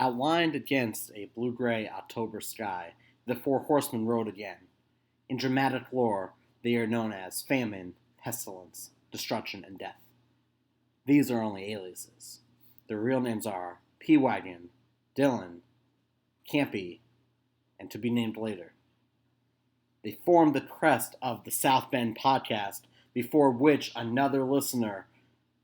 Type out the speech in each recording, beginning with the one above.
Outlined against a blue-gray October sky, the Four Horsemen rode again. In dramatic lore, they are known as famine, pestilence, destruction, and death. These are only aliases. Their real names are P-Wagon, Dylan, Campy, and to be named later. They formed the crest of the South Bend podcast, before which another listener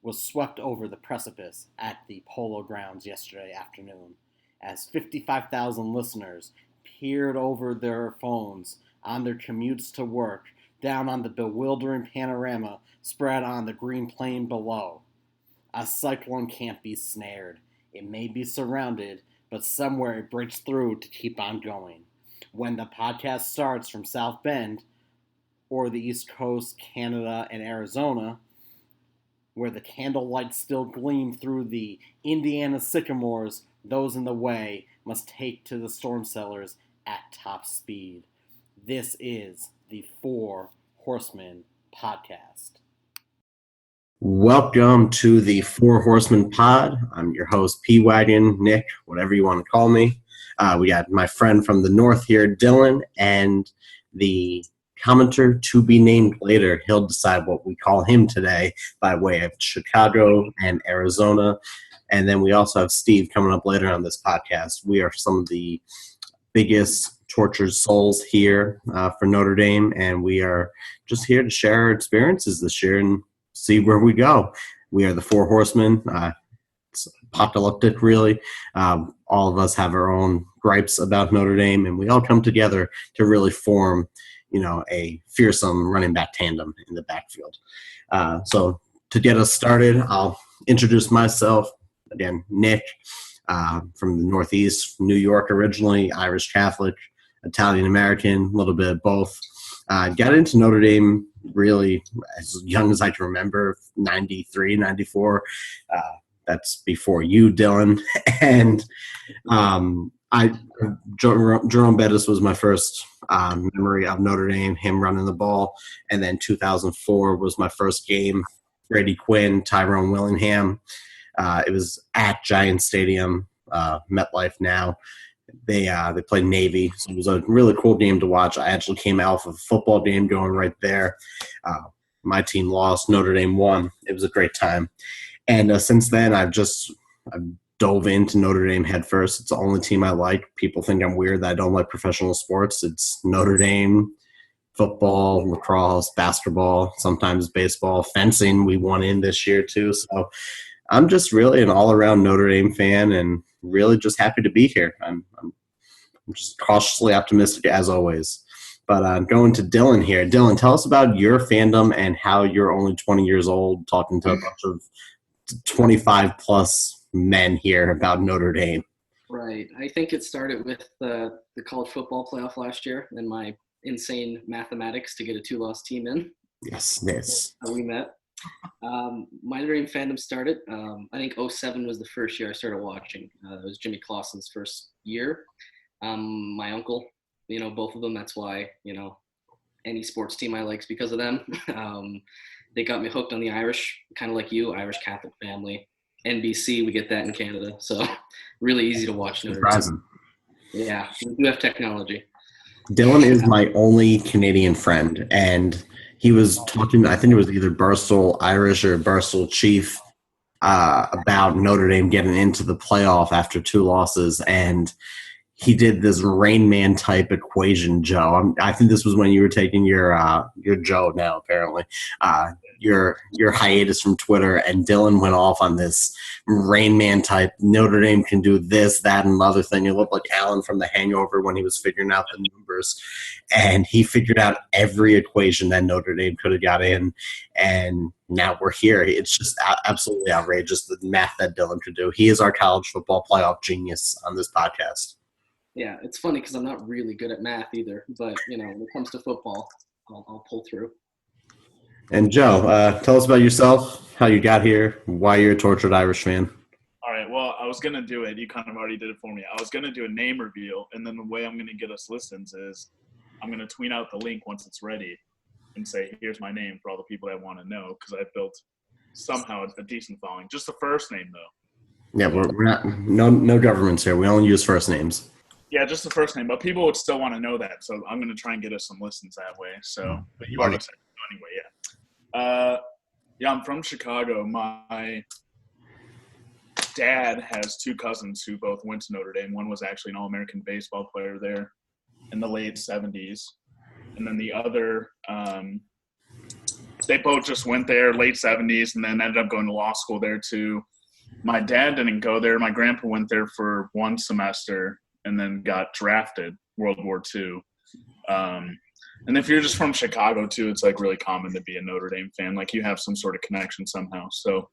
was swept over the precipice at the Polo Grounds yesterday afternoon, as 55,000 listeners peered over their phones on their commutes to work down on the bewildering panorama spread on the green plain below. A cyclone can't be snared. It may be surrounded, but somewhere it breaks through to keep on going. When the podcast starts from South Bend, or the East Coast, Canada, and Arizona, where the candlelight still gleam through the Indiana sycamores, those in the way must take to the storm cellars at top speed. This is the Four Horsemen Podcast. Welcome to the Four Horsemen Pod. I'm your host, P-Wagon, Nick, whatever you want to call me. We got my friend from the north here, Dylan, and the commenter to be named later. He'll decide what we call him today by way of Chicago and Arizona. And then we also have Steve coming up later on this podcast. We are some of the biggest tortured souls here for Notre Dame, and we are just here to share our experiences this year and see where we go. We are the Four Horsemen. It's apocalyptic, really. All of us have our own gripes about Notre Dame, and we all come together to really form a fearsome running back tandem in the backfield. So to get us started, I'll introduce myself. Again, Nick, from the Northeast, New York originally, Irish Catholic, Italian-American, a little bit of both. Got into Notre Dame really as young as I can remember, 93, 94. That's before you, Dylan. And Jerome Bettis was my first memory of Notre Dame, him running the ball. And then 2004 was my first game. Brady Quinn, Tyrone Willingham. It was at Giant Stadium, MetLife now. They played Navy, so it was a really cool game to watch. I actually came out of a football game going right there. My team lost. Notre Dame won. It was a great time. And since then, I've dove into Notre Dame head first. It's the only team I like. People think I'm weird that I don't like professional sports. It's Notre Dame, football, lacrosse, basketball, sometimes baseball, fencing. We won in this year too. So I'm just really an all-around Notre Dame fan and really just happy to be here. I'm just cautiously optimistic as always. But going to Dylan here. Dylan, tell us about your fandom and how you're only 20 years old talking to a bunch of 25-plus men here about Notre Dame. Right. I think it started with the college football playoff last year and my insane mathematics to get a two-loss team in. Yes. That's how we met. My Notre Dame fandom started, I think 2007 was the first year I started watching. It was Jimmy Clausen's first year. My uncle, both of them, that's why, any sports team I like is because of them. They got me hooked on the Irish, kind of like you, Irish Catholic family. NBC, we get that in Canada, so really easy to watch Notre Dame. Yeah, we do have technology. Dylan is my only Canadian friend, and he was talking, I think it was either Barstool Irish or Barstool Chief, about Notre Dame getting into the playoff after two losses, and he did this Rain Man type equation, Joe. I think this was when you were taking your Joe now, apparently, your hiatus from Twitter, and Dylan went off on this Rain Man type. Notre Dame can do this, that, and another thing. It looked like Alan from The Hangover when he was figuring out the numbers, and he figured out every equation that Notre Dame could have got in, and now we're here. It's just absolutely outrageous, the math that Dylan could do. He is our college football playoff genius on this podcast. Yeah, it's funny because I'm not really good at math either, but, when it comes to football, I'll pull through. And Joe, tell us about yourself, how you got here, why you're a tortured Irish fan. All right, well, I was going to do it. You kind of already did it for me. I was going to do a name reveal, and then the way I'm going to get us listens is I'm going to tweet out the link once it's ready and say, here's my name for all the people that want to know, because I've built somehow a decent following. Just the first name, though. Yeah, we're not no governments here. We only use first names. Yeah, just the first name, but people would still want to know that, so I'm going to try and get us some listens that way. So, but you Love already it. said it anyway. Yeah. Yeah, I'm from Chicago. My dad has two cousins who both went to Notre Dame. One was actually an All-American baseball player there in the late 70s. And then the other, they both just went there late 70s and then ended up going to law school there too. My dad didn't go there. My grandpa went there for one semester and then got drafted World War II. And if you're just from Chicago too, it's like really common to be a Notre Dame fan. Like you have some sort of connection somehow. So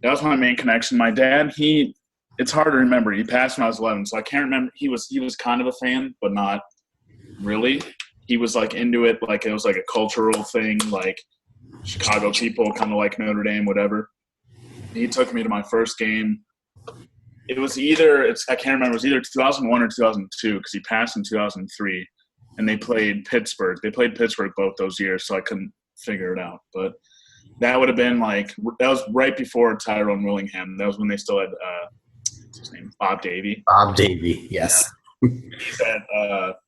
that was my main connection. My dad, it's hard to remember. He passed when I was 11, so I can't remember. He was kind of a fan, but not really. He was like into it, like it was like a cultural thing, like Chicago people kind of like Notre Dame, whatever. He took me to my first game. It was I can't remember. It was either 2001 or 2002 because he passed in 2003, and they played Pittsburgh. They played Pittsburgh both those years, so I couldn't figure it out. But that would have been that was right before Tyrone Willingham. That was when they still had what's his name, Bob Davie. Bob Davie, yes. He's at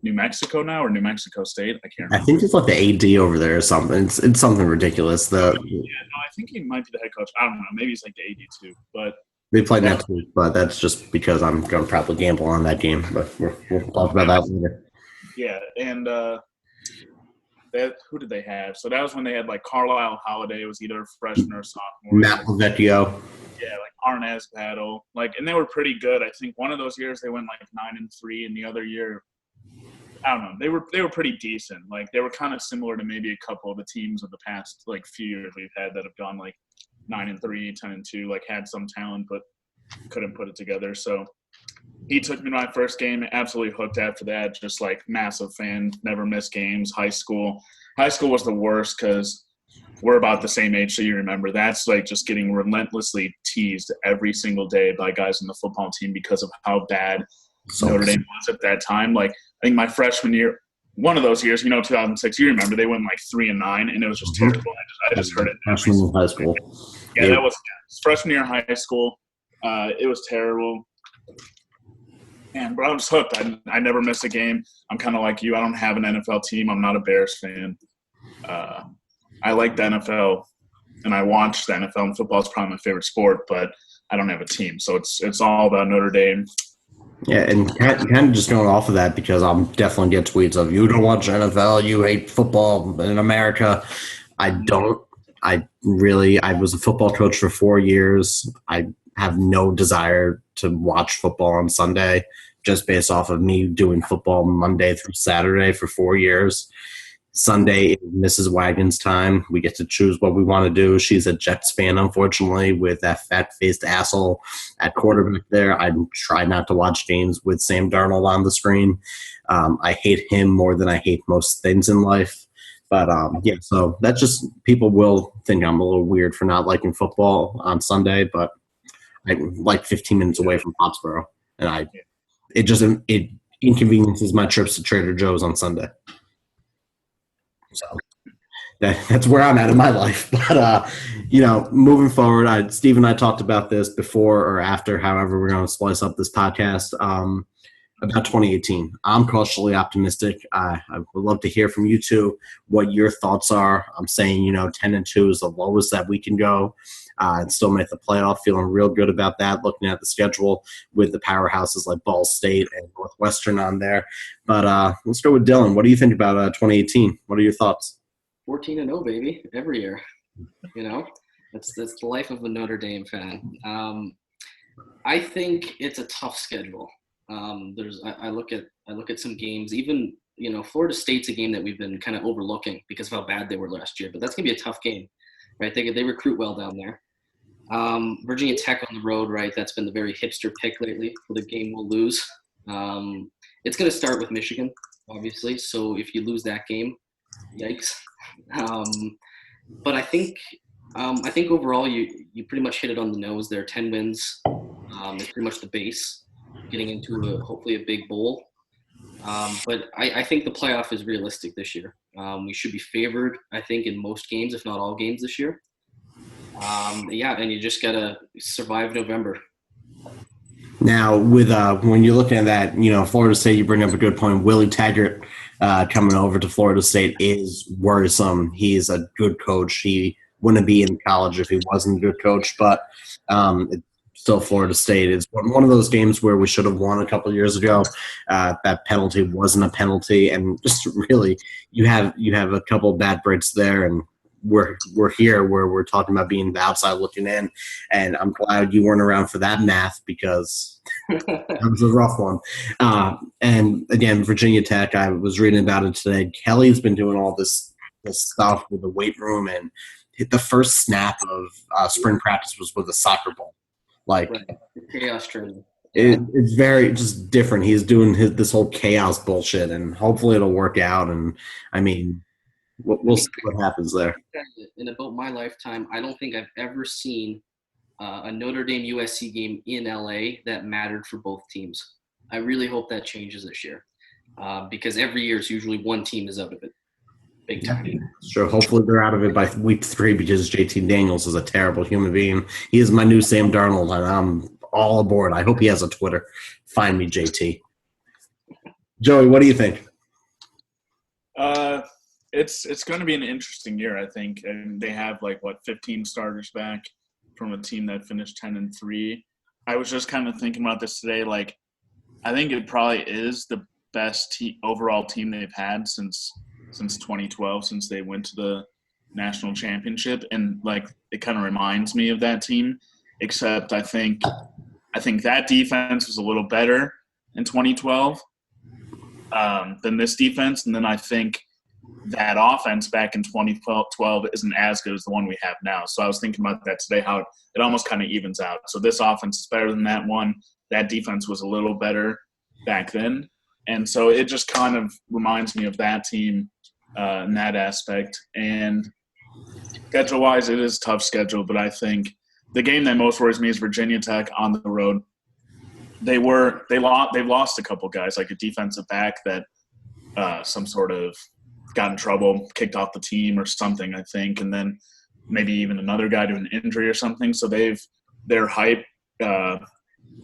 New Mexico now, or New Mexico State. I can't remember. I think he's like the AD over there or something. It's something ridiculous. I think he might be the head coach. I don't know. Maybe he's like the AD too. But they play next week, but that's just because I'm going to probably gamble on that game. But we'll talk about that later. Yeah, and who did they have? So that was when they had like Carlisle Holiday was either a freshman or sophomore. Matt Lavecchio. Yeah, like Arnaz Battle. And they were pretty good. I think one of ththose years they went like 9-3, and the other year, I don't know, they were pretty decent. Like they were kind of similar to maybe a couple of the teams of the past like few years we've had that have gone like 9-3, 10-2, like had some talent but couldn't put it together. So he took me to my first game, absolutely hooked after that, just like massive fan, never missed games. High school was the worst because we're about the same age, so you remember. That's like just getting relentlessly teased every single day by guys on the football team because of how bad Notre Dame was at that time. Like I think my freshman year, one of those years, 2006, you remember, they went like 3-9, and it was just terrible. I just heard it. Freshman in high school. Yeah, that was freshman year in high school. It was terrible. Man, but I was hooked. I never miss a game. I'm kind of like you. I don't have an NFL team. I'm not a Bears fan. I like the NFL, and I watch the NFL, and football is probably my favorite sport, but I don't have a team. So it's all about Notre Dame. Yeah, and kind of just going off of that, because I'll definitely get tweets of, you don't watch NFL, you hate football in America. I don't. I was a football coach for 4 years. I have no desire to watch football on Sunday, just based off of me doing football Monday through Saturday for 4 years. Sunday is Mrs. Wagon's time. We get to choose what we want to do. She's a Jets fan, unfortunately, with that fat-faced asshole at quarterback there. I try not to watch games with Sam Darnold on the screen. I hate him more than I hate most things in life. But, yeah, so that's just – people will think I'm a little weird for not liking football on Sunday, but I'm like 15 minutes away from Pottsboro. And it inconveniences my trips to Trader Joe's on Sunday. So that's where I'm at in my life. But, moving forward, Steve and I talked about this before or after, however we're going to splice up this podcast, about 2018. I'm cautiously optimistic. I would love to hear from you two what your thoughts are. I'm saying, 10-2 is the lowest that we can go and still make the playoff. Feeling real good about that, looking at the schedule with the powerhouses like Ball State and Northwestern on there. But let's go with Dylan. What do you think about 2018? What are your thoughts? 14-0, baby, every year. That's the life of a Notre Dame fan. I think it's a tough schedule. I look at some games, even Florida State's a game that we've been kind of overlooking because of how bad they were last year, but that's gonna be a tough game, right? They recruit well down there. Virginia Tech on the road, right? That's been the very hipster pick lately for the game we'll lose. It's gonna start with Michigan, obviously. So if you lose that game, yikes. But I think overall you pretty much hit it on the nose there. 10 wins is pretty much the base. Getting into hopefully a big bowl. But I think the playoff is realistic this year. We should be favored, I think, in most games, if not all games this year. And you just got to survive November. Now, with when you're looking at that, Florida State, you bring up a good point. Willie Taggart coming over to Florida State is worrisome. He's a good coach. He wouldn't be in college if he wasn't a good coach, but it's still Florida State. It's one of those games where we should have won a couple of years ago. That penalty wasn't a penalty, and just really, you have a couple of bad breaks there, and we're here where we're talking about being the outside looking in, and I'm glad you weren't around for that math because that was a rough one. And again, Virginia Tech, I was reading about it today. Kelly's been doing all this stuff with the weight room, and the first snap of spring practice was with a soccer ball. Like right. Chaos training. It's very just different. He's doing this whole chaos bullshit, and hopefully it'll work out. And I mean, we'll see what happens there. In about my lifetime, I don't think I've ever seen a Notre Dame USC game in LA that mattered for both teams. I really hope that changes this year because every year it's usually one team is out of it. Big time. Sure. Hopefully they're out of it by week 3 because JT Daniels is a terrible human being. He is my new Sam Darnold, and I'm all aboard. I hope he has a Twitter. Find me, JT. Joey, what do you think? It's going to be an interesting year, I think, and they have 15 starters back from a team that finished 10-3. I was just kind of thinking about this today. I think it probably is the best overall team they've had since 2012, since they went to the national championship, and it kind of reminds me of that team. Except I think that defense was a little better in 2012 than this defense, and then I think that offense back in 2012 isn't as good as the one we have now. So I was thinking about that today, how it almost kind of evens out. So this offense is better than that one. That defense was a little better back then. And so it just kind of reminds me of that team in that aspect. And schedule-wise, it is a tough schedule, but I think the game that most worries me is Virginia Tech on the road. They've lost a couple guys, like a defensive back that some sort of got in trouble, kicked off the team or something, I think, and then maybe even another guy to an injury or something. So their hype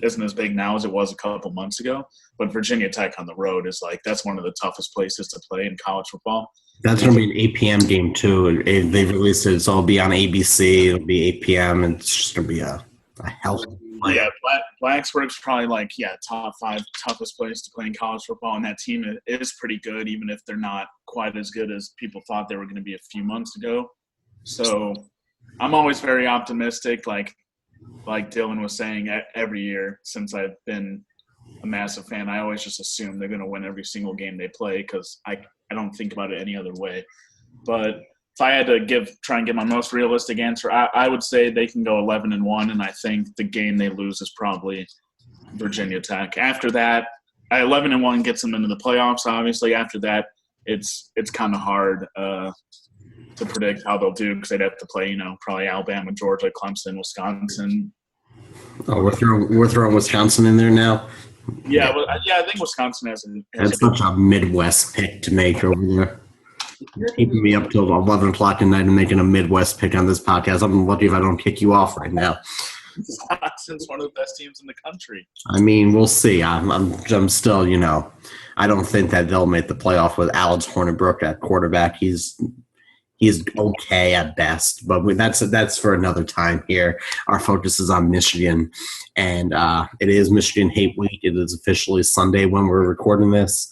isn't as big now as it was a couple months ago. But Virginia Tech on the road is that's one of the toughest places to play in college football. That's going to be an 8 p.m. game too. They've released it, so it'll be on ABC. It'll be 8 p.m. and it's just going to be a hell. Yeah, Blacksburg's probably top 5 toughest place to play in college football, and that team is pretty good, even if they're not quite as good as people thought they were going to be a few months ago. So I'm always very optimistic, like Dylan was saying, every year since I've been a massive fan. I always just assume they're going to win every single game they play because I don't think about it any other way. But if I had to try and give my most realistic answer, I would say they can go 11-1, and I think the game they lose is probably Virginia Tech. After that, 11-1 gets them into the playoffs. Obviously, after that, it's kind of hard to predict how they'll do because they'd have to play, probably Alabama, Georgia, Clemson, Wisconsin. Oh, we're throwing Wisconsin in there now. Yeah, well, I think Wisconsin has That's such a Midwest pick to make over there. Keeping me up till 11 o'clock at night and making a Midwest pick on this podcast. I'm lucky if I don't kick you off right now. Wisconsin's one of the best teams in the country. I mean, we'll see. I'm still, I don't think that they'll make the playoff with Alex Hornibrook at quarterback. He's okay at best, but that's for another time here. Our focus is on Michigan, and it is Michigan Hate Week. It is officially Sunday when we're recording this.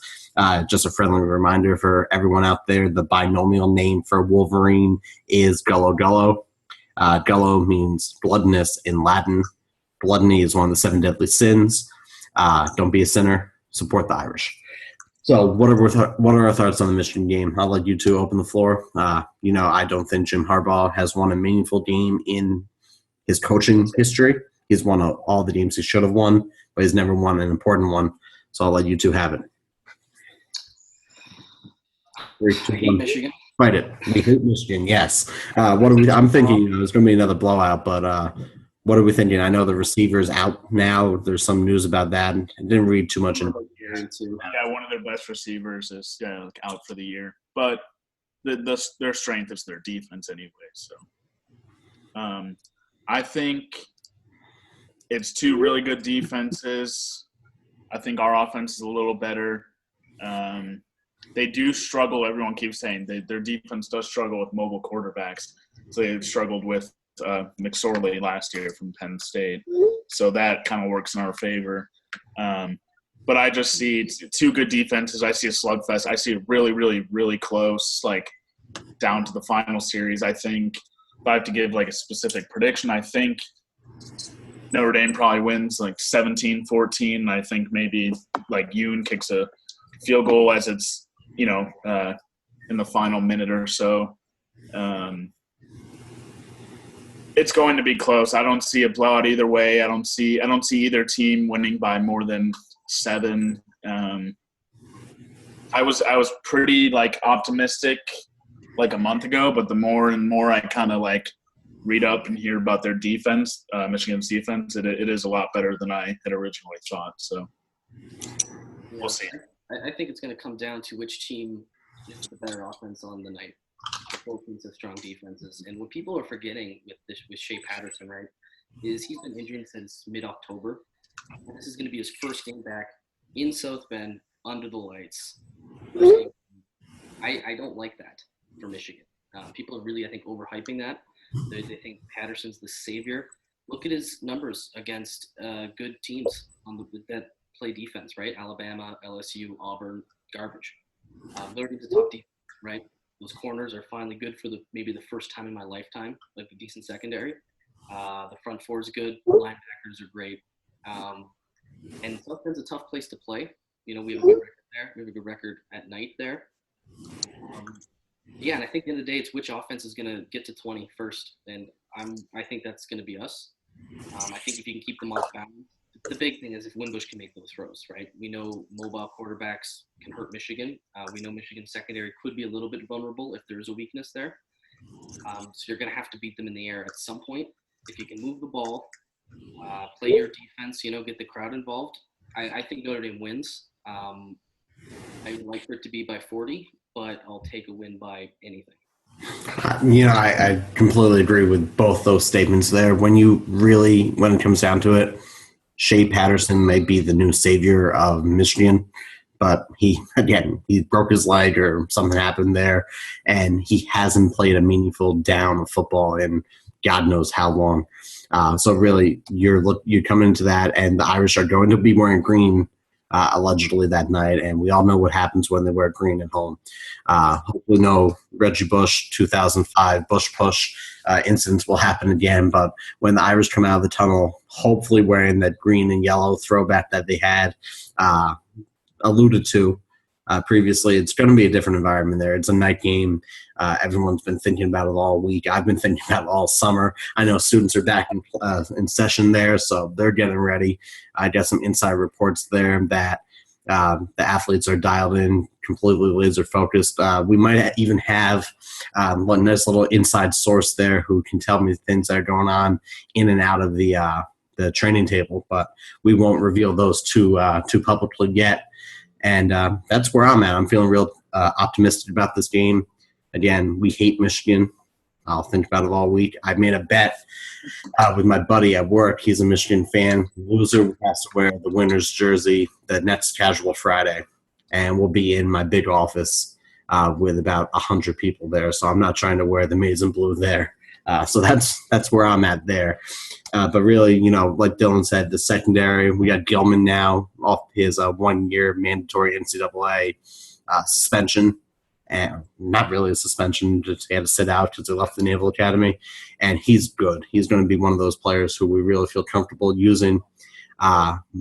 Just a friendly reminder for everyone out there, the binomial name for Wolverine is Gullo Gullo. Gullo means bloodiness in Latin. Gluttony is one of the 7 deadly sins. Don't be a sinner. Support the Irish. So what are our thoughts on the Michigan game? I'll let you two open the floor. I don't think Jim Harbaugh has won a meaningful game in his coaching history. He's won all the games he should have won, but he's never won an important one. So I'll let you two have it. 3, 2, 1. Michigan. Fight it. We hate Michigan, yes. I'm thinking it's going to be another blowout, but what are we thinking? I know the receiver's out now. There's some news about that. I didn't read too much into it. Yeah, one of their best receivers is out for the year. But their strength is their defense anyway. So I think it's two really good defenses. I think our offense is a little better. They do struggle. Everyone keeps saying their defense does struggle with mobile quarterbacks. So they struggled with McSorley last year from Penn State. So that kind of works in our favor. But I just see two good defenses. I see a slugfest. I see it really, really, really close, like down to the final series. I think if I have to give like a specific prediction, I think Notre Dame probably wins like 17-14. I think maybe like Yoon kicks a field goal as it's, in the final minute or so. It's going to be close. I don't see a blowout either way. I don't see either team winning by more than 7. I was pretty like optimistic like a month ago, but the more and more I kind of like read up and hear about their defense, Michigan's defense, it is a lot better than I had originally thought. So we'll see. I think it's going to come down to which team is the better offense on the night. Both teams have strong defenses, and what people are forgetting with Shea Patterson, right, is he's been injured since mid-October. This is going to be his first game back in South Bend under the lights. I don't like that for Michigan. People are really, I think, overhyping that. They think Patterson's the savior. Look at his numbers against good teams that play defense, right? Alabama, LSU, Auburn, garbage. Notre Dame's a top defense, right? Those corners are finally good for maybe the first time in my lifetime, like a decent secondary. The front four is good. Linebackers are great. And South Bend's a tough place to play. We have a good record there. We have a good record at night there. And I think at the end of the day, it's which offense is going to get to 20 first. And I think that's going to be us. I think if you can keep them off balance. The big thing is if Winbush can make those throws, right? We know mobile quarterbacks can hurt Michigan. We know Michigan's secondary could be a little bit vulnerable if there's a weakness there. So you're going to have to beat them in the air at some point. If you can move the ball, play your defense, get the crowd involved, I think Notre Dame wins. I would like for it to be by 40, but I'll take a win by anything. I completely agree with both those statements there. When it comes down to it, Shea Patterson may be the new savior of Michigan, but he broke his leg or something happened there, and he hasn't played a meaningful down of football in God knows how long. So really, you're coming into that, and the Irish are going to be wearing green allegedly that night, and we all know what happens when they wear green at home. Hopefully no Reggie Bush 2005 Bush push incidents will happen again, but when the Irish come out of the tunnel, hopefully wearing that green and yellow throwback that they had alluded to previously, it's going to be a different environment there. It's a night game. Everyone's been thinking about it all week. I've been thinking about it all summer. I know students are back in session there, so they're getting ready. I got some inside reports there that the athletes are dialed in, completely laser focused. We might even have one nice little inside source there who can tell me things that are going on in and out of the training table, but we won't reveal those too publicly yet. And that's where I'm at. I'm feeling real optimistic about this game. Again, we hate Michigan. I'll think about it all week. I made a bet with my buddy at work. He's a Michigan fan. Loser has to wear the winner's jersey the next casual Friday. And we'll be in my big office with about 100 people there. So I'm not trying to wear the maize and blue there. So that's where I'm at there. But really, like Dylan said, the secondary, we got Gilman now off his 1-year mandatory NCAA suspension. And not really a suspension, just he had to sit out because he left the Naval Academy. And he's good. He's going to be one of those players who we really feel comfortable using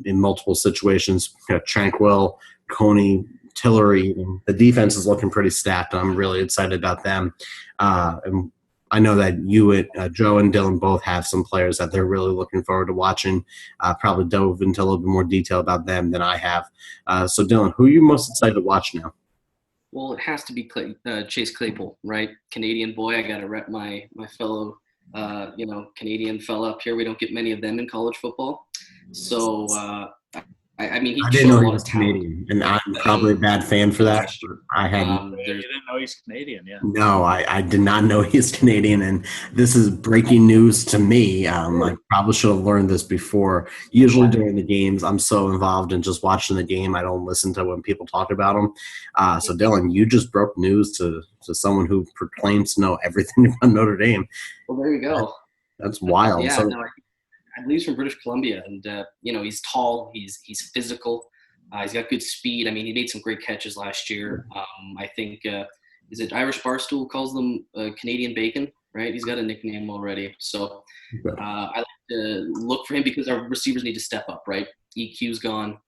in multiple situations. Tranquil, Coney, Tillery. The defense is looking pretty stacked. I'm really excited about them. And I know that you and Joe and Dylan both have some players that they're really looking forward to watching. Probably dove into a little bit more detail about them than I have. So, Dylan, who are you most excited to watch now? Well, it has to be Chase Claypool, right? Canadian boy. I got to rep my fellow, Canadian fella up here. We don't get many of them in college football. So I mean, he I didn't showed know a he lot was of talent, Canadian, and right? I'm probably a bad fan for that. Last year. I had Yeah, you There's didn't know he's Canadian, yeah. no, I did not know he's Canadian, and this is breaking news to me. I probably should have learned this before. Usually during the games, I'm so involved in just watching the game, I don't listen to when people talk about them. So, Dylan, you just broke news to someone who proclaims to know everything about Notre Dame. well, there you go. That's wild. Yeah, So, no, I believe he's from British Columbia, and he's tall, he's physical, he's got good speed. I mean, he made some great catches last year. I think is it Irish Barstool calls them Canadian Bacon, right? He's got a nickname already, so I like to look for him because our receivers need to step up, right? EQ's gone.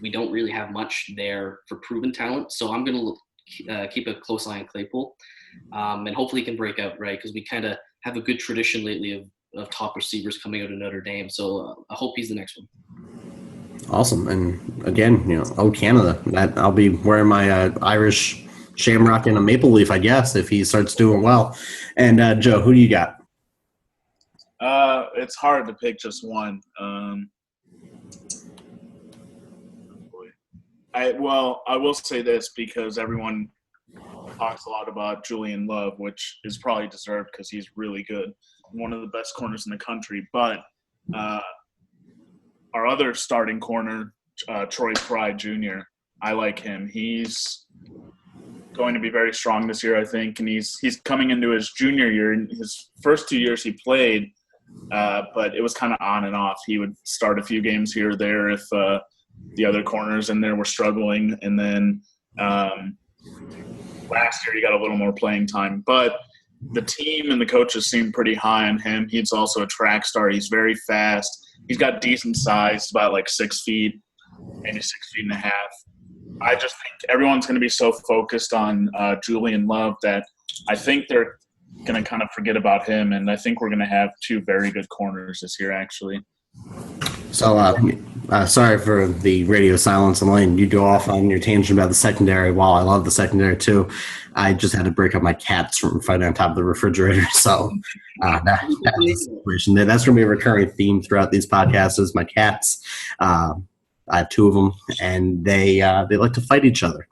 We don't really have much there for proven talent, so I'm going to keep a close eye on Claypool, and hopefully he can break out, right? Because we kind of have a good tradition lately of top receivers coming out of Notre Dame. So I hope he's the next one. awesome. And again, oh, Canada, that I'll be wearing my Irish shamrock and a maple leaf, I guess, if he starts doing well. And Joe, who do you got? It's hard to pick just one. I will say this because everyone talks a lot about Julian Love, which is probably deserved because he's really good, one of the best corners in the country. But our other starting corner, Troy Pride Jr., I like him. He's going to be very strong this year, I think, and he's coming into his junior year. In his first 2 years he played, but it was kind of on and off. He would start a few games here or there if the other corners in there were struggling, and then last year he got a little more playing time. But the team and the coaches seem pretty high on him. He's also a track star. He's very fast. He's got decent size, about like 6 feet, maybe 6 feet and a half. I just think everyone's going to be so focused on Julian Love that I think they're going to kind of forget about him, and I think we're going to have 2 very good corners this year, actually. So, sorry for the radio silence and letting you go off on your tangent about the secondary. While I love the secondary too, I just had to break up my cats from fighting on top of the refrigerator. So that's the situation. That's going to be a recurring theme throughout these podcasts is my cats. I have 2 of them, and they like to fight each other,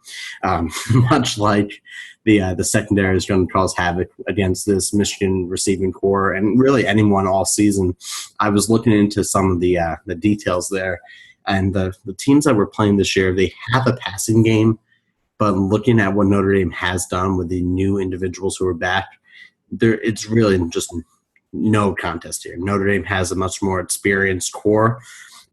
much like the secondary is going to cause havoc against this Michigan receiving core and really anyone all season. I was looking into some of the details there, and the teams that we're playing this year, they have a passing game, but looking at what Notre Dame has done with the new individuals who are back, it's really just no contest here. Notre Dame has a much more experienced core,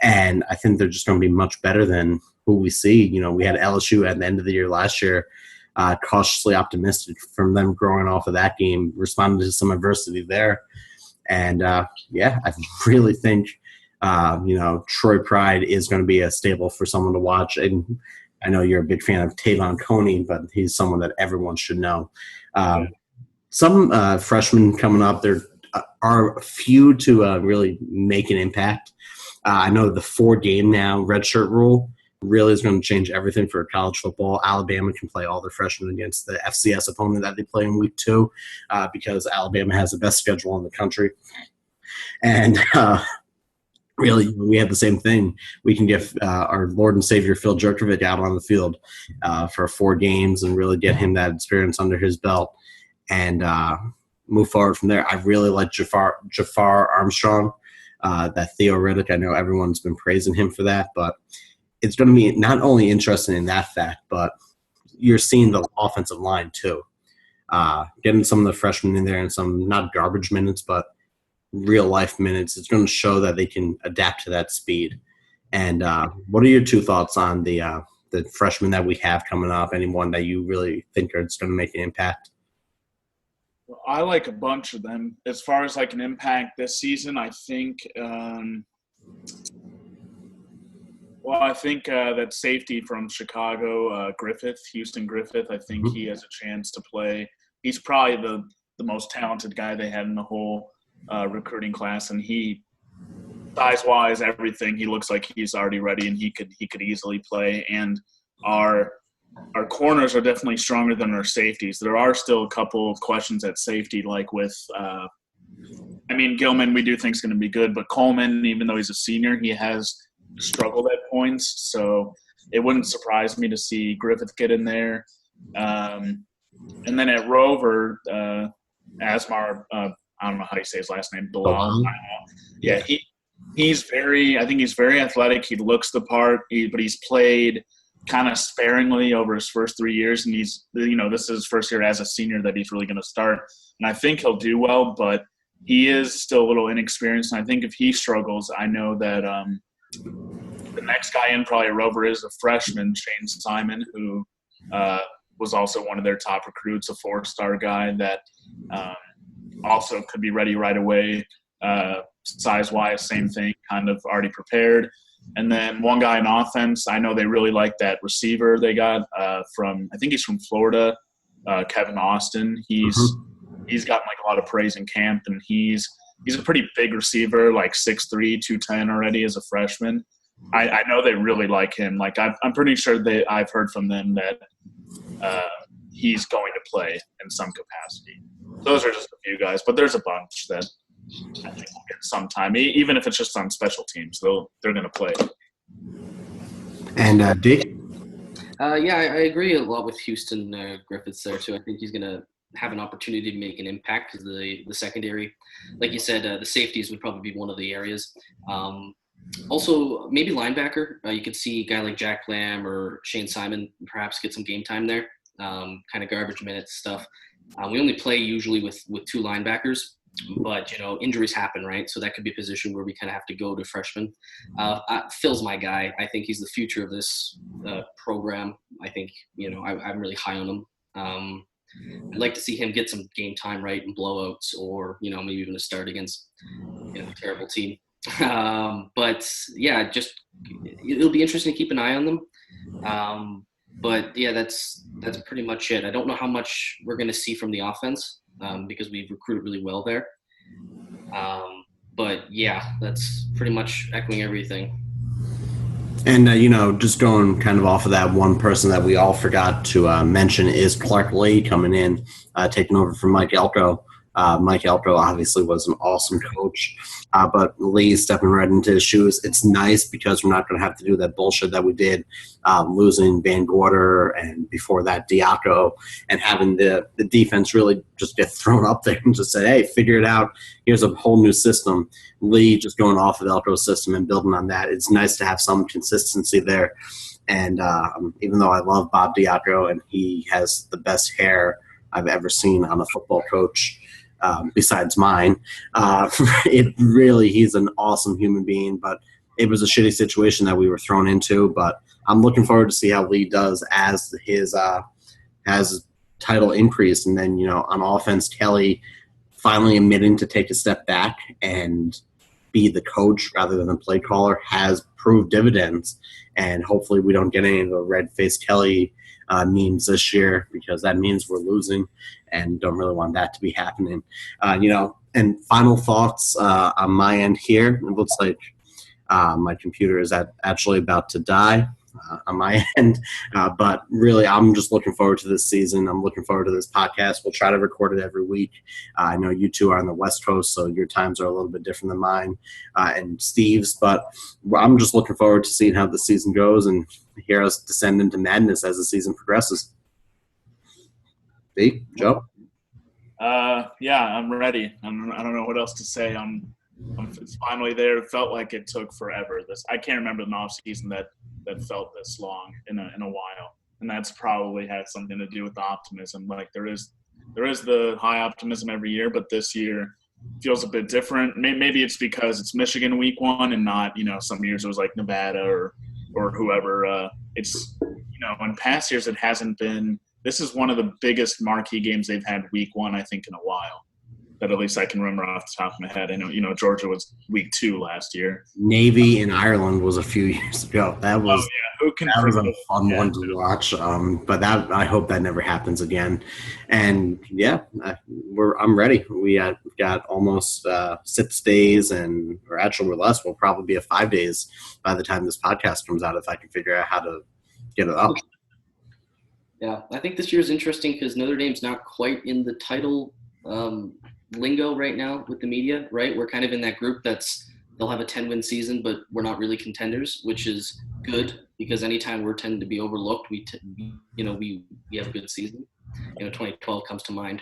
and I think they're just going to be much better than who we see. We had LSU at the end of the year last year, cautiously optimistic from them growing off of that game, responding to some adversity there. And, I really think, Troy Pride is going to be a staple for someone to watch. And I know you're a big fan of Tavon Coney, but he's someone that everyone should know. Some freshmen coming up, there are a few to really make an impact. I know the 4-game now redshirt rule really is going to change everything for college football. Alabama can play all their freshmen against the FCS opponent that they play in week 2 because Alabama has the best schedule in the country. And really, we have the same thing. We can get our Lord and Savior Phil Jerkovic out on the field for 4 games and really get him that experience under his belt and move forward from there. I really like Jafar Armstrong. That Theo Riddick, I know everyone's been praising him for that, but it's going to be not only interesting in that fact, but you're seeing the offensive line too. Getting some of the freshmen in there and some not garbage minutes, but real life minutes. It's going to show that they can adapt to that speed. And what are your 2 thoughts on the freshmen that we have coming up? Anyone that you really think is going to make an impact? Well, I like a bunch of them. As far as like an impact this season, I think that safety from Chicago, Houston Griffith, I think he has a chance to play. He's probably the most talented guy they had in the whole recruiting class, and he, size-wise, everything, he looks like he's already ready, and he could easily play. And our corners are definitely stronger than our safeties. There are still a couple of questions at safety, like with Gilman we do think is going to be good, but Coleman, even though he's a senior, he has struggled at points. So it wouldn't surprise me to see Griffith get in there. And then at Rover, Asmar, I don't know how you say his last name, Bilal. Yeah, he's I think he's very athletic. He looks the part, but he's played kind of sparingly over his first 3 years, and this is his first year as a senior that he's really going to start. And I think he'll do well, but he is still a little inexperienced. And I think if he struggles, I know that the next guy in probably at Rover is a freshman, Shane Simon, who was also one of their top recruits, a 4-star guy that also could be ready right away. Size-wise, same thing, kind of already prepared. And then one guy in offense, I know they really like that receiver they got I think he's from Florida, Kevin Austin. He's gotten like a lot of praise in camp, and he's a pretty big receiver, like 6'3", 210 already as a freshman. I know they really like him. Like I'm pretty sure I've heard from them that he's going to play in some capacity. Those are just a few guys, but there's a bunch that I think will get some time, even if it's just on special teams. They're going to play. And Dick? Yeah, I agree a lot with Houston Griffiths there too. I think he's going to have an opportunity to make an impact because the secondary, like you said, the safeties would probably be one of the areas. Also, maybe linebacker. You could see a guy like Jack Lamb or Shane Simon perhaps get some game time there, kind of garbage minutes stuff. We only play usually with 2 linebackers, but, injuries happen, right? So that could be a position where we kind of have to go to freshmen. Phil's my guy. I think he's the future of this program. I think, I'm really high on him. I'd like to see him get some game time, right, and blowouts, or, maybe even a start against a terrible team. But yeah, it'll be interesting to keep an eye on them. But yeah, that's pretty much it. I don't know how much we're going to see from the offense because we've recruited really well there. But yeah, that's pretty much echoing everything. And, just going kind of off of that, one person that we all forgot to mention is Clark Lee coming in, taking over from Mike Elko. Mike Elko obviously was an awesome coach, but Lee stepping right into his shoes. It's nice because we're not going to have to do that bullshit that we did, losing Van Gorder and before that Diaco, and having the defense really just get thrown up there and just say, hey, figure it out. Here's a whole new system. Lee just going off of Elko's system and building on that. It's nice to have some consistency there. And even though I love Bob Diaco and he has the best hair I've ever seen on a football coach, besides mine, he's an awesome human being, but it was a shitty situation that we were thrown into. But I'm looking forward to see how Lee does as his title increase. And then, on offense, Kelly finally admitting to take a step back and be the coach rather than the play caller has proved dividends. And hopefully we don't get any of the red-faced Kelly memes this year, because that means we're losing and don't really want that to be happening. And final thoughts on my end here. It looks like my computer is actually about to die on my end. But really, I'm just looking forward to this season. I'm looking forward to this podcast. We'll try to record it every week. I know you two are on the West Coast, so your times are a little bit different than mine and Steve's. But I'm just looking forward to seeing how the season goes and hear us descend into madness as the season progresses. Steve, Joe? Yeah, I'm ready. I don't know what else to say. It's finally there. It felt like it took forever. I can't remember an off season that felt this long in a while, and that's probably had something to do with the optimism. Like there is the high optimism every year, but this year feels a bit different. Maybe it's because it's Michigan week 1 and not some years it was like Nevada or whoever. It's in past years it hasn't been. This is one of the biggest marquee games they've had week 1, I think, in a while. That at least I can remember off the top of my head. I know, Georgia was week 2 last year. Navy in Ireland was a few years ago. That was Who can that was a fun one to watch. But I hope that never happens again. And yeah, I'm ready. We've got almost 6 days, or actually we're less. We'll probably be at 5 days by the time this podcast comes out if I can figure out how to get it up. Yeah, I think this year is interesting because Notre Dame's not quite in the title lingo right now with the media, right? We're kind of in that group that's they'll have a 10-win season, but we're not really contenders, which is good because anytime we're tend to be overlooked, we have a good season. 2012 comes to mind.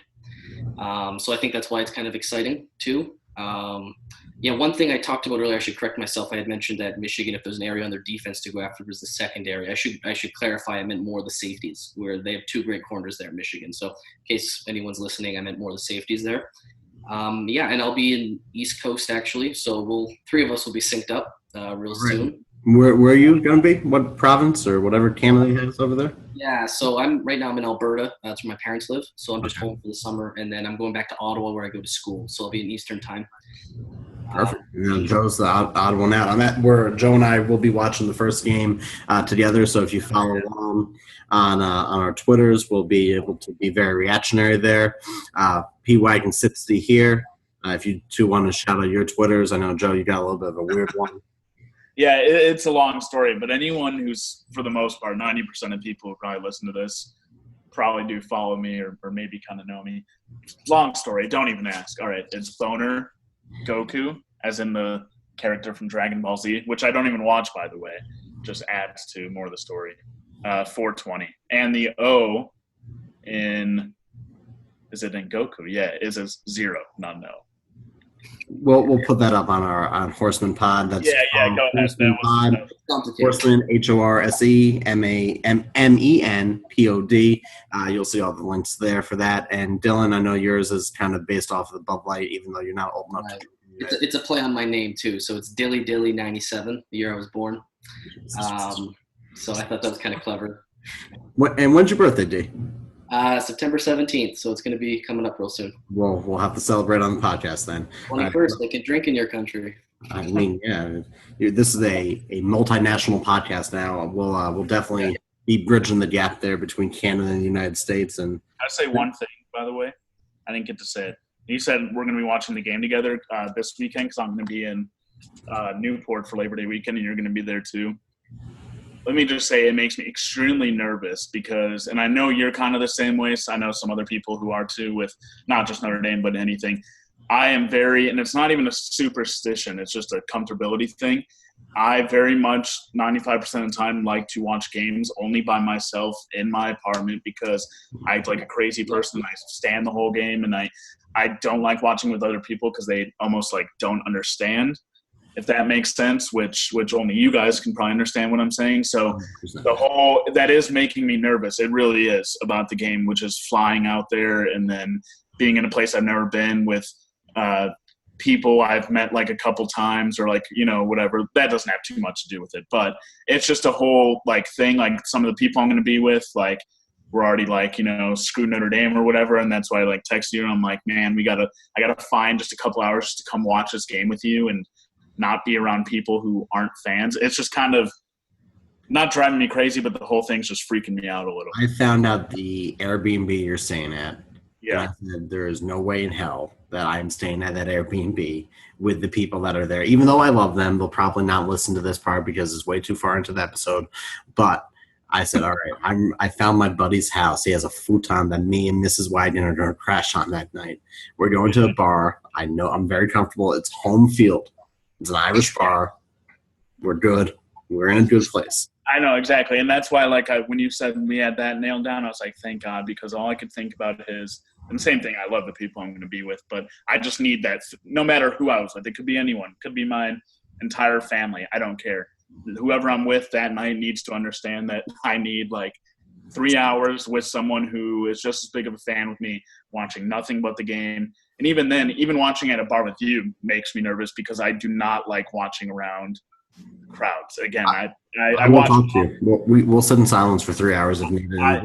So I think that's why it's kind of exciting too. One thing I talked about earlier, I should correct myself. I had mentioned that Michigan, if there's an area on their defense to go after, was the secondary. I should clarify. I meant more the safeties, where they have two great corners there in Michigan. So in case anyone's listening, I meant more the safeties there. And I'll be in East Coast actually. So three of us will be synced up real soon. Where are you going to be? What province or whatever Canada has over there? Yeah, so I'm in Alberta. That's where my parents live. So I'm just home for the summer, and then I'm going back to Ottawa where I go to school. So I'll be in Eastern time. Perfect. Joe's the odd one out on that. Where Joe and I will be watching the first game together. So if you follow along on our Twitters, we'll be able to be very reactionary there. P Wagon 60 here. If you two want to shout out your Twitters, I know Joe, you got a little bit of a weird one. Yeah, it's a long story, but anyone who's, for the most part, 90% of people who probably listen to this probably do follow me or maybe kind of know me. Long story, don't even ask. All right, it's Boner Goku, as in the character from Dragon Ball Z, which I don't even watch, by the way. Just adds to more of the story. 420. And the O is it in Goku? Yeah, is a 0, not no. We'll put that up on Horseman Pod. That's go ahead. Horseman Pod. Horseman HORSEMENPOD. You'll see all the links there for that. And Dylan, I know yours is kind of based off of the Bud Light, even though you're not old enough to. It's a play on my name too, so it's Dilly 97, the year I was born. So I thought that was kind of clever. And when's your birthday, D? September 17th, so it's going to be coming up real soon. Well, we'll have to celebrate on the podcast then. 21st, they can drink in your country. I mean, yeah, this is a multinational podcast now. We'll definitely be bridging the gap there between Canada and the United States. And I'll say one thing, by the way. I didn't get to say it. You said we're going to be watching the game together this weekend because I'm going to be in Newport for Labor Day weekend, and you're going to be there too. Let me just say it makes me extremely nervous because – and I know you're kind of the same way, so I know some other people who are too with not just Notre Dame but anything. I am very – and it's not even a superstition. It's just a comfortability thing. I very much 95% of the time like to watch games only by myself in my apartment because I like a crazy person. I stand the whole game, and I don't like watching with other people because they almost like don't understand, if that makes sense, which only you guys can probably understand what I'm saying. So that is making me nervous. It really is about the game, which is flying out there and then being in a place I've never been with people I've met like a couple times or like, whatever. That doesn't have too much to do with it, but it's just a whole like thing. Like some of the people I'm going to be with, like we're already like, screw Notre Dame or whatever. And that's why I like text you and I'm like, man, I gotta find just a couple hours just to come watch this game with you and not be around people who aren't fans. It's just kind of not driving me crazy, but the whole thing's just freaking me out a little. I found out the Airbnb you're staying at. Yeah. I said, there is no way in hell that I'm staying at that Airbnb with the people that are there. Even though I love them, they'll probably not listen to this part because it's way too far into the episode. But I said, all right, I found my buddy's house. He has a futon that me and Mrs. Wyden are going to crash on that night. We're going to a bar. I know I'm very comfortable. It's home field. It's an Irish bar. We're good. We're in a good place. I know, exactly. And that's why, like, when you said we had that nailed down, I was like, thank God, because all I could think about is – and same thing, I love the people I'm going to be with, but I just need that no matter who I was with. It could be anyone. It could be my entire family. I don't care. Whoever I'm with that night needs to understand that I need, like, 3 hours with someone who is just as big of a fan with me, watching nothing but the game. And even then, even watching at a bar with you makes me nervous because I do not like watching around crowds. Again, I won't talk to you. We'll sit in silence for 3 hours if needed. I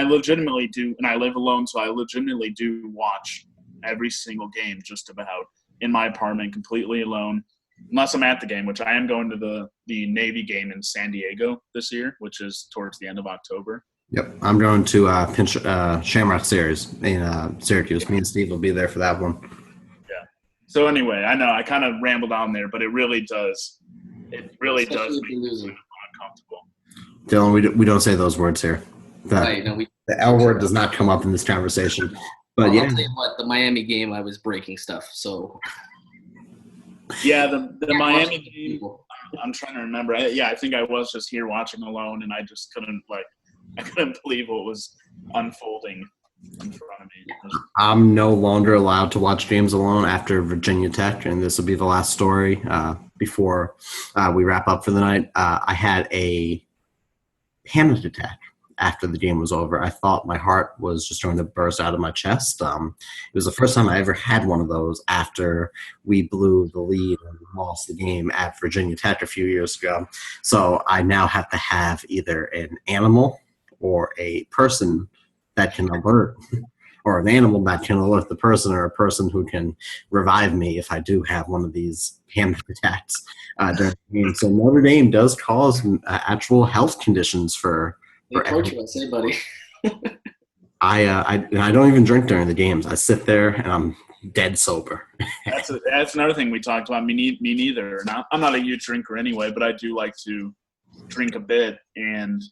legitimately do, and I live alone, so I legitimately do watch every single game just about in my apartment completely alone, unless I'm at the game, which I am going to the Navy game in San Diego this year, which is towards the end of October. Yep, I'm going to Shamrock Series in Syracuse. Me and Steve will be there for that one. Yeah. So anyway, I know I kind of rambled on there, but it really does. It really does make me uncomfortable. Dylan, we don't say those words here. Right, no, the L word does not come up in this conversation. But I'll tell you what, the Miami game, I was breaking stuff. So Yeah, the Miami game. People. I'm trying to remember. I think I was just here watching alone, and I just couldn't I couldn't believe what was unfolding in front of me. I'm no longer allowed to watch games alone after Virginia Tech, and this will be the last story before we wrap up for the night. I had a panic attack after the game was over. I thought my heart was just going to burst out of my chest. It was the first time I ever had one of those after we blew the lead and lost the game at Virginia Tech a few years ago. So I now have to have either an animal or a person that can alert, or an animal that can alert the person, or a person who can revive me if I do have one of these panic attacks during the game. So Notre Dame does cause actual health conditions for Approach us, hey buddy. I don't even drink during the games. I sit there and I'm dead sober. That's another thing we talked about. Me neither. I'm not a huge drinker anyway, but I do like to drink a bit, and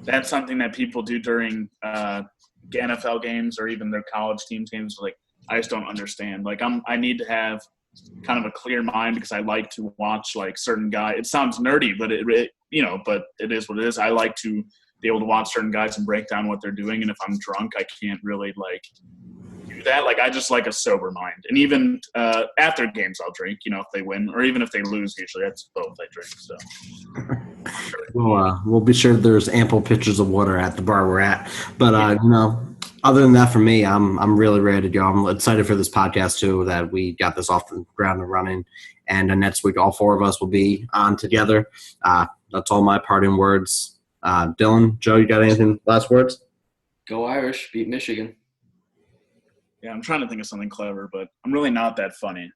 that's something that people do during NFL games or even their college teams games. I just don't understand. I need to have kind of a clear mind because I like to watch certain guys. It sounds nerdy, but but it is what it is. I like to be able to watch certain guys and break down what they're doing. And if I'm drunk, I can't really do that. I just like a sober mind. And even after games, I'll drink, if they win or even if they lose, usually that's both I drink. So we'll be sure there's ample pitchers of water at the bar we're at. But, other than that, for me, I'm really ready to go. I'm excited for this podcast too, that we got this off the ground and running. And next week, all four of us will be on together. That's all my parting words. Dylan, Joe, you got anything last words? Go Irish, beat Michigan. Yeah, I'm trying to think of something clever, but I'm really not that funny.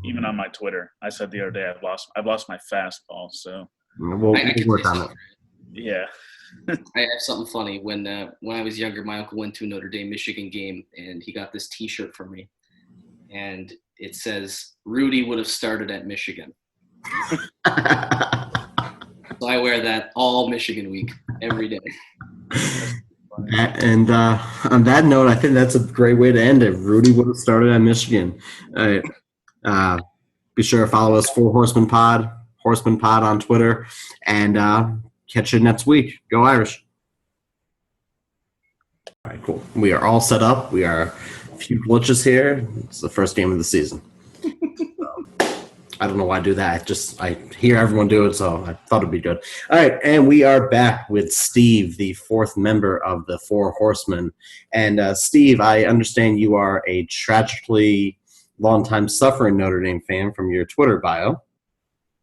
Even on my Twitter, I said the other day I've lost my fastball. So we'll work on it. Yeah. I have something funny. When I was younger, my uncle went to a Notre Dame Michigan game, and he got this T-shirt for me, and it says Rudy would have started at Michigan. So I wear that all Michigan week, every day. And on that note, I think that's a great way to end it. Rudy would have started at Michigan. All right. Be sure to follow us, Horseman Pod on Twitter, and catch you next week. Go Irish. All right, cool. We are all set up. We are a few glitches here. It's the first game of the season. I don't know why I do that. I hear everyone do it, so I thought it'd be good. All right, and we are back with Steve, the fourth member of the Four Horsemen. And Steve, I understand you are a tragically longtime suffering Notre Dame fan from your Twitter bio.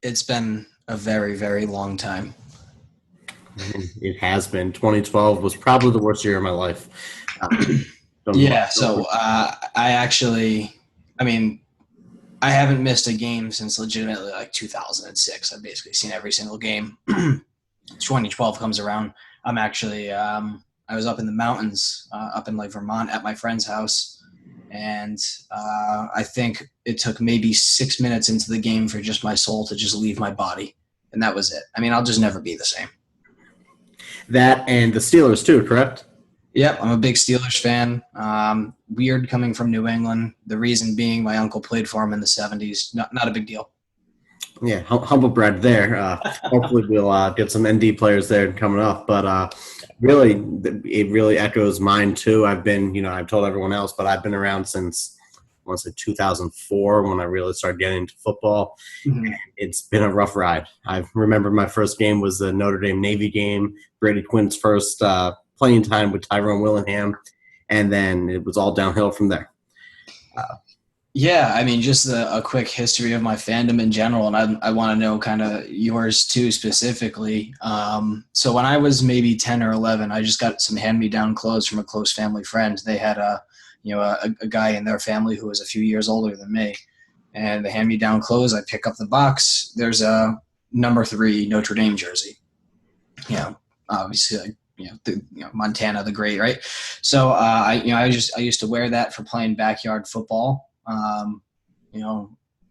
It's been a very, very long time. It has been. 2012 was probably the worst year of my life. I haven't missed a game since legitimately 2006. I've basically seen every single game. 2012 comes around. I'm actually I was up in the mountains, up in Vermont at my friend's house, and I think it took maybe 6 minutes into the game for just my soul to just leave my body, and that was it. I'll just never be the same. That and the Steelers too, correct? Yep, I'm a big Steelers fan. Weird coming from New England. The reason being my uncle played for him in the 70s. Not a big deal. Yeah, humble brag there. Hopefully we'll get some ND players there coming up. But really, it really echoes mine too. I've been, I've told everyone else, but I've been around since, I want to say 2004 when I really started getting into football. Mm-hmm. It's been a rough ride. I remember my first game was the Notre Dame Navy game, Brady Quinn's first playing time with Tyrone Willingham, and then it was all downhill from there. Just a quick history of my fandom in general, and I want to know kind of yours too specifically. So when I was maybe 10 or 11, I just got some hand-me-down clothes from a close family friend. They had a guy in their family who was a few years older than me, and the hand-me-down clothes, I pick up the box. There's a number 3 Notre Dame jersey. Obviously, Montana the Great, right? So I used to wear that for playing backyard football.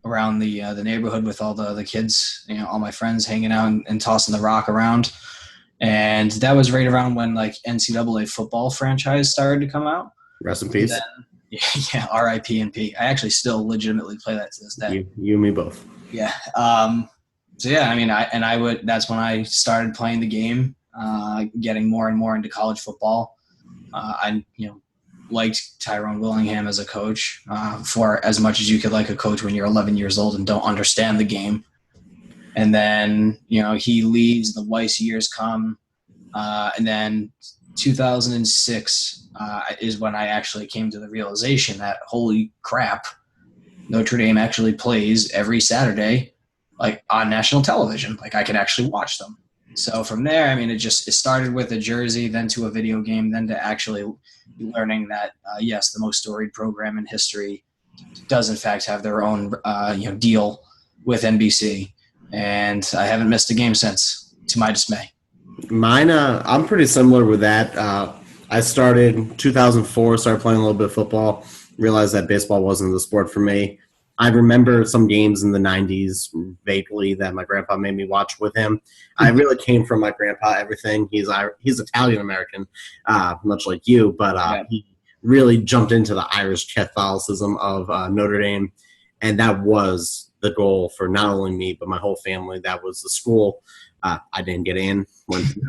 Around the neighborhood with all the kids, all my friends hanging out and tossing the rock around. And that was right around when NCAA football franchise started to come out. Rest in peace. Yeah, R.I.P. and P. I actually still legitimately play that to this day. You and me both. Yeah. So yeah, I mean, that's when I started playing the game, getting more and more into college football. I liked Tyrone Willingham as a coach for as much as you could like a coach when you're 11 years old and don't understand the game. And then he leaves, the Weiss years come, and then 2006 is when I actually came to the realization that holy crap, Notre Dame actually plays every Saturday, like on national television. Like I could actually watch them. So from there, I mean, it started with a jersey, then to a video game, then to actually learning that yes, the most storied program in history does in fact have their own deal with NBC, and I haven't missed a game since, to my dismay. Mine, I'm pretty similar with that. I started in 2004, started playing a little bit of football, realized that baseball wasn't the sport for me. I remember some games in the 90s vaguely that my grandpa made me watch with him. I really came from my grandpa, everything. He's Italian-American, much like you, but he really jumped into the Irish Catholicism of Notre Dame, and that was the goal for not only me but my whole family. That was the school. I didn't get in, went to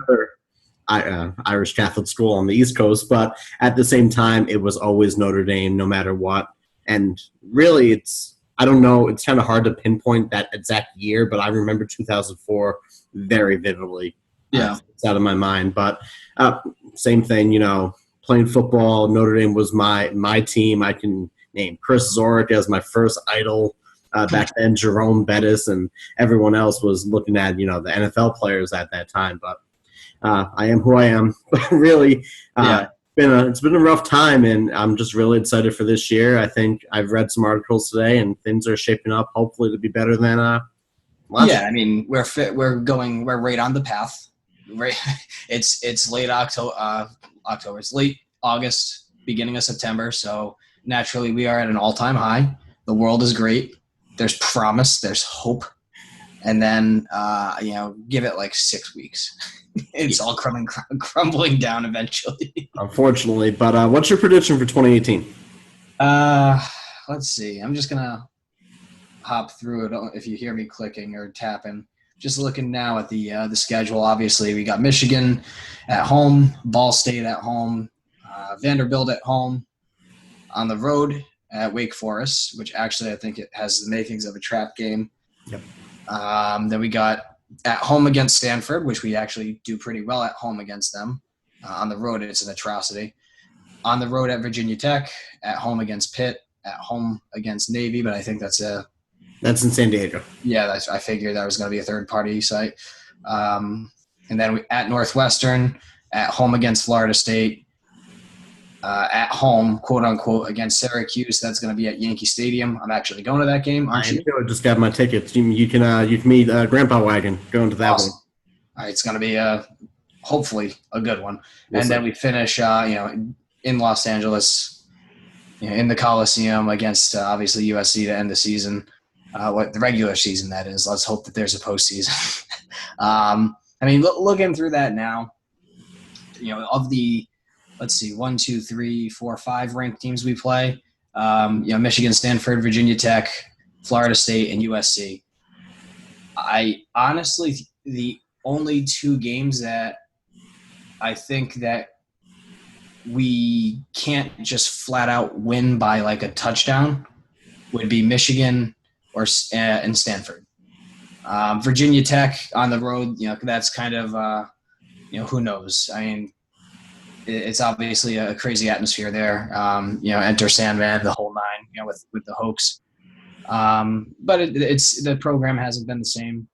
another Irish Catholic school on the East Coast, but at the same time, it was always Notre Dame no matter what. And really, I don't know, it's kind of hard to pinpoint that exact year, but I remember 2004 very vividly. Yeah. It's out of my mind. But same thing, playing football, Notre Dame was my team. I can name Chris Zorich as my first idol. Back then, Jerome Bettis and everyone else was looking at, the NFL players at that time. But I am who I am. But really, it's been a rough time, and I'm just really excited for this year. I think I've read some articles today, and things are shaping up, hopefully, to be better than last year. I mean, we're right on the path. Right, it's late October. It's late August, beginning of September. So naturally, we are at an all-time high. The world is great. There's promise. There's hope. And then, give it like 6 weeks. It's all crumbling down eventually. Unfortunately. But what's your prediction for 2018? Let's see. I'm just going to hop through it if you hear me clicking or tapping. Just looking now at the schedule. Obviously, we got Michigan at home, Ball State at home, Vanderbilt at home, on the road at Wake Forest, which actually I think it has the makings of a trap game. Yep. Then we got at home against Stanford, which we actually do pretty well at home against them. On the road, it's an atrocity. On the road at Virginia Tech, at home against Pitt, at home against Navy, but I think that's in San Diego. Yeah, I figured that was going to be a third-party site. And then at Northwestern, at home against Florida State, at home, quote-unquote, against Syracuse. That's going to be at Yankee Stadium. I'm actually going to that game, aren't you? I just got my tickets. You can meet Grandpa Wagon going to that awesome. one. All right, it's going to be hopefully a good one. Yes, and then we finish, in Los Angeles, in the Coliseum against obviously USC to end the season. The regular season, that is. Let's hope that there's a postseason. Looking through that now, of the, let's see, 1, 2, 3, 4, 5 ranked teams we play, Michigan, Stanford, Virginia Tech, Florida State, and USC. I honestly, the only 2 games that I think that we can't just flat out win by like a touchdown would be Michigan and Stanford. Virginia Tech on the road, that's kind of, who knows? I mean, it's obviously a crazy atmosphere there. Enter Sandman, the whole nine, with the hoax. But it's the program hasn't been the same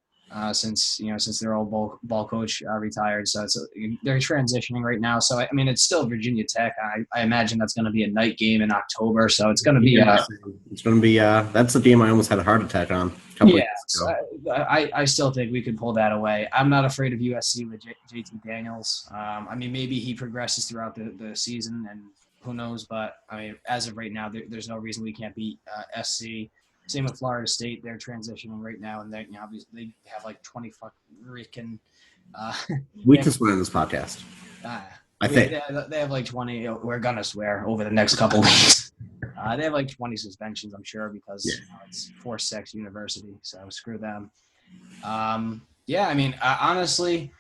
since their old ball coach retired. So they're transitioning right now. So it's still Virginia Tech. I imagine that's going to be a night game in October. So it's going to be. It's going to be. That's the game I almost had a heart attack on. I still think we could pull that away. I'm not afraid of USC with JT Daniels. Maybe he progresses throughout the season, and who knows? But as of right now, there's no reason we can't beat SC. Same with Florida State. They're transitioning right now, and obviously they have like 20 freaking. We can swear in this podcast. I think they have like 20. We're gonna swear over the next couple weeks. They have like 20 suspensions, I'm sure, because it's 4-6 university, so screw them. Yeah, I mean, honestly,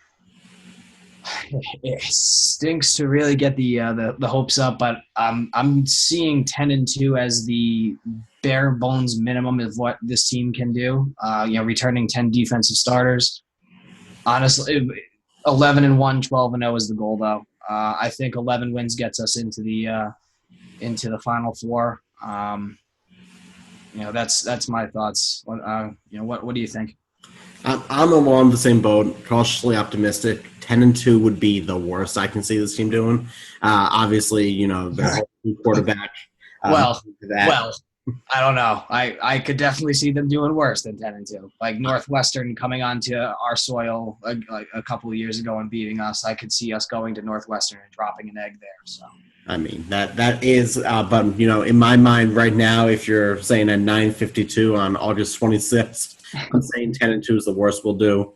it stinks to really get the hopes up, but I'm seeing 10-2 as the bare bones minimum of what this team can do. Returning 10 defensive starters. Honestly, 11-1, 12-0 is the goal, though. I think 11 wins gets us into the Final Four. That's my thoughts. What do you think? I'm along the same boat, cautiously optimistic. 10-2 would be the worst I can see this team doing. Obviously, their whole quarterback. Well, I don't know. I could definitely see them doing worse than 10-2. Like Northwestern coming onto our soil a couple of years ago and beating us. I could see us going to Northwestern and dropping an egg there. So. I mean, that is, but, in my mind right now, if you're saying at 9:52 on August 26th, I'm saying 10-2 is the worst we'll do.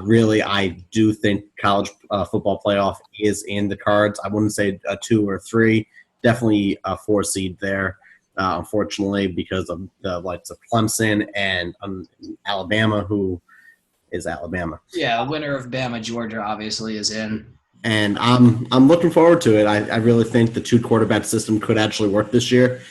Really, I do think college football playoff is in the cards. I wouldn't say a 2 or 3, definitely a 4 seed there, unfortunately, because of the likes of Clemson and Alabama, who is Alabama. Yeah, the winner of Bama, Georgia, obviously is in. And I'm looking forward to it. I really think the 2 quarterback system could actually work this year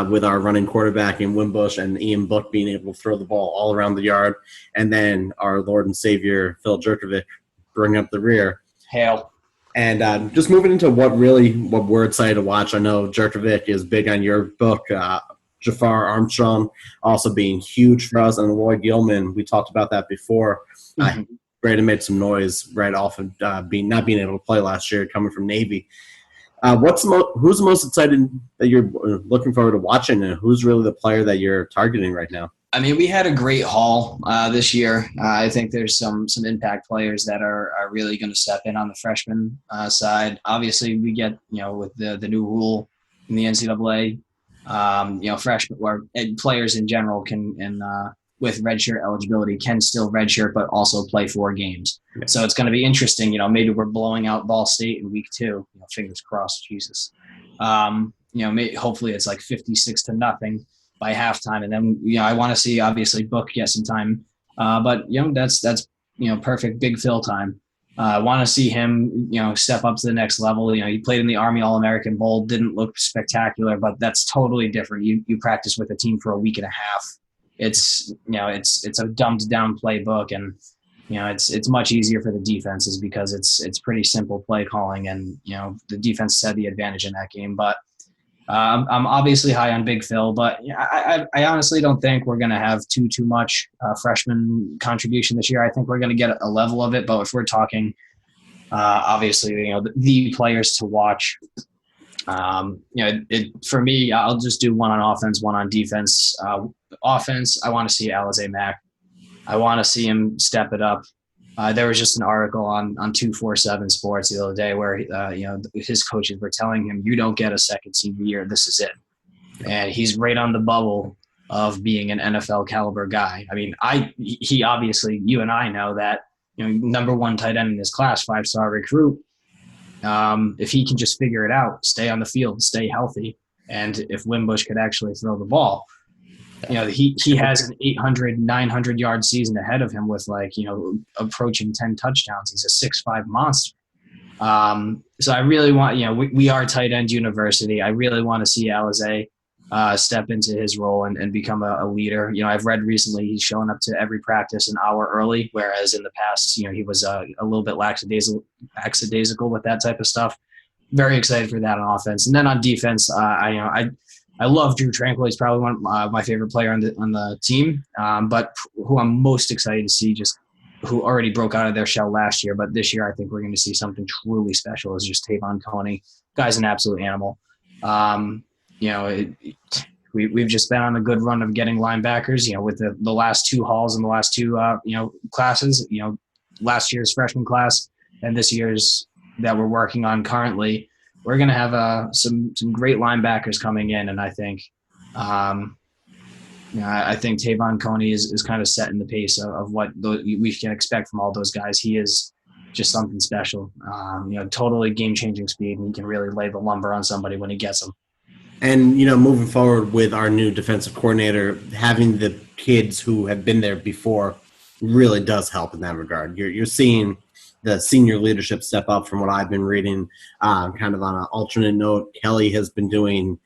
with our running quarterback in Wimbush and Ian Book being able to throw the ball all around the yard, and then our Lord and Savior Phil Jerkovic bringing up the rear. Hail. And just moving into what we're excited to watch. I know Jerkovic is big on your book. Jafar Armstrong also being huge for us, and Lloyd Gilman. We talked about that before. Mm-hmm. Brady made some noise right off of not being able to play last year, coming from Navy. Who's the most excited that you're looking forward to watching, and who's really the player that you're targeting right now? I mean, we had a great haul this year. I think there's some impact players that are really going to step in on the freshman side. Obviously, we get with the new rule in the NCAA, freshmen or players in general can with redshirt eligibility can still redshirt, but also play 4 games. Okay. So it's going to be interesting. Maybe we're blowing out Ball State in week 2. Fingers crossed, Jesus. Hopefully it's like 56-0 by halftime, and then I want to see obviously Book get some time. But that's perfect Big Phil time. I want to see him step up to the next level. He played in the Army All-American Bowl, didn't look spectacular, but that's totally different. You practice with a team for a week and a half. It's a dumbed down playbook, and it's much easier for the defenses because it's pretty simple play calling, and the defense had the advantage in that game. But I'm obviously high on Big Phil, but I honestly don't think we're going to have too much freshman contribution this year. I think we're going to get a level of it, but if we're talking obviously the players to watch. For me, I'll just do one on offense, one on defense. Offense, I want to see Alize Mack. I want to see him step it up. There was just an article on 247 Sports the other day where his coaches were telling him, "You don't get a second senior year. This is it." And he's right on the bubble of being an NFL caliber guy. I mean, he obviously, you and I know that number 1 tight end in his class, 5-star recruit. If he can just figure it out, stay on the field, stay healthy, and if Wimbush could actually throw the ball, he has an 800, 900-yard season ahead of him with approaching 10 touchdowns. He's a 6'5" monster. So I really want, we are tight end university. I really want to see Alize step into his role and become a leader. I've read recently he's showing up to every practice an hour early, whereas in the past, he was a little bit lackadaisical with that type of stuff. Very excited for that on offense. And then on defense, I love Drew Tranquil. He's probably one of my favorite player on the team. But who I'm most excited to see, just who already broke out of their shell last year, but this year I think we're going to see something truly special, is just Tavon Coney. Guy's an absolute animal. We've just been on a good run of getting linebackers, with the last 2 hauls and the last 2, classes, last year's freshman class and this year's that we're working on currently. We're going to have some great linebackers coming in, and I think, I think Tavon Coney is kind of setting the pace of what we can expect from all those guys. He is just something special, totally game-changing speed, and he can really lay the lumber on somebody when he gets them. And, moving forward with our new defensive coordinator, having the kids who have been there before really does help in that regard. You're seeing the senior leadership step up from what I've been reading. Kind of on an alternate note, Kelly has been doing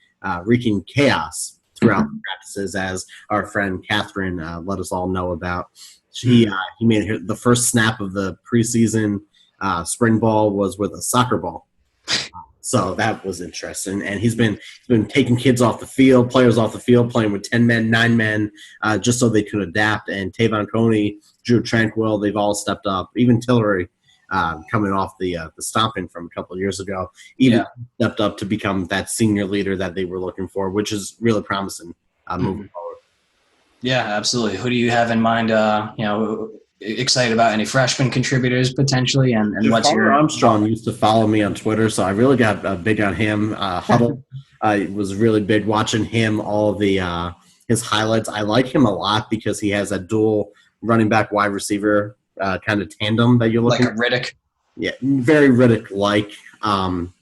wreaking chaos throughout the practices, as our friend Catherine let us all know about. He made the first snap of the preseason spring ball was with a soccer ball. So that was interesting. And he's been taking kids off the field, players off the field, playing with 10 men, 9 men, just so they could adapt. And Tavon Coney, Drew Tranquil, they've all stepped up. Even Tillery, coming off the stomping from a couple of years ago, stepped up to become that senior leader that they were looking for, which is really promising moving forward. Yeah, absolutely. Who do you have in mind, excited about any freshman contributors potentially, and what's your Armstrong used to follow me on Twitter, so I really got big on him. Huddle, I was really big watching him, all the his highlights. I like him a lot because he has a dual running back wide receiver kind of tandem that you're looking like a Riddick. Yeah, very Riddick-like.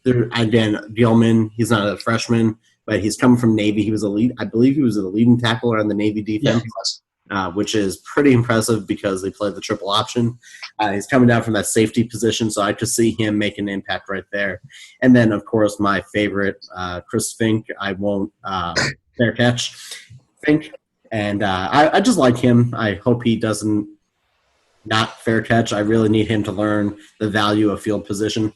There again, Gilman. He's not a freshman, but he's coming from Navy. He was I believe he was a leading tackler on the Navy defense. Yeah, he was. Which is pretty impressive because they played the triple option. He's coming down from that safety position, so I could see him make an impact right there. And then, of course, my favorite, Chris Fink. I won't fair catch Fink. And I just like him. I hope he doesn't not fair catch. I really need him to learn the value of field position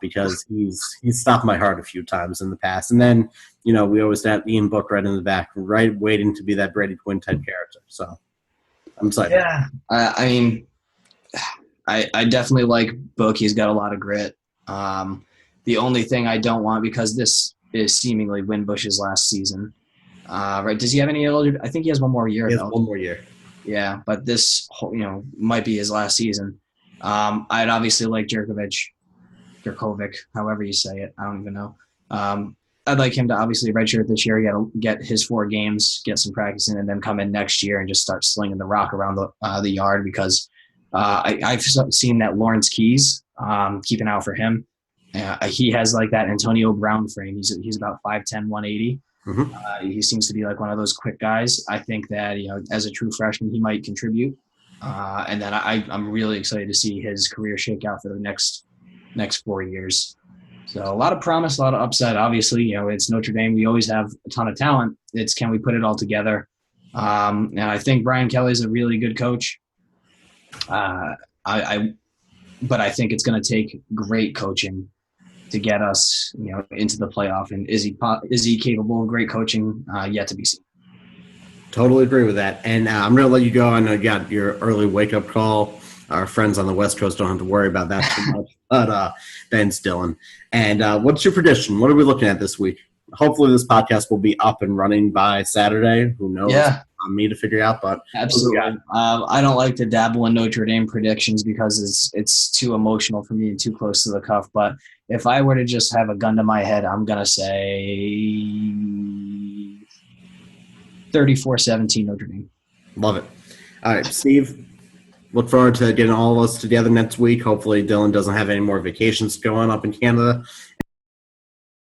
because he's stopped my heart a few times in the past. And then, we always had Ian Book right in the back, right, waiting to be that Brady Quinn type character. So I'm excited. Yeah, I mean, I definitely like Book. He's got a lot of grit. The only thing I don't want, because this is seemingly Winbush's last season, right? Does he have any eligibility? I think he has one more year. He has one more year. Yeah, but this, might be his last season. I'd obviously like Jerkovic, however you say it. I don't even know. I'd like him to obviously redshirt this year. He got to get his 4 games, get some practice in, and then come in next year and just start slinging the rock around the yard because I've seen that Lawrence Keys, keep an eye out for him. He has like that Antonio Brown frame. He's about 5'10", 180. Mm-hmm. He seems to be like one of those quick guys. I think that, as a true freshman, he might contribute. And then I'm really excited to see his career shake out for the next 4 years. So a lot of promise, a lot of upside. Obviously, it's Notre Dame. We always have a ton of talent. It's can we put it all together? And I think Brian Kelly's a really good coach. But I think it's going to take great coaching to get us, into the playoff. And is he capable of great coaching? Yet to be seen. Totally agree with that. And I'm going to let you go. I know you got your early wake-up call. Our friends on the West Coast don't have to worry about that too much. But Ben's Dylan. And what's your prediction? What are we looking at this week? Hopefully this podcast will be up and running by Saturday. Who knows? Yeah. On me to figure out, but absolutely. I don't like to dabble in Notre Dame predictions because it's too emotional for me and too close to the cuff. But if I were to just have a gun to my head, I'm gonna say 34-17 Notre Dame. Love it. All right, Steve. Look forward to getting all of us together next week. Hopefully Dylan doesn't have any more vacations going up in Canada.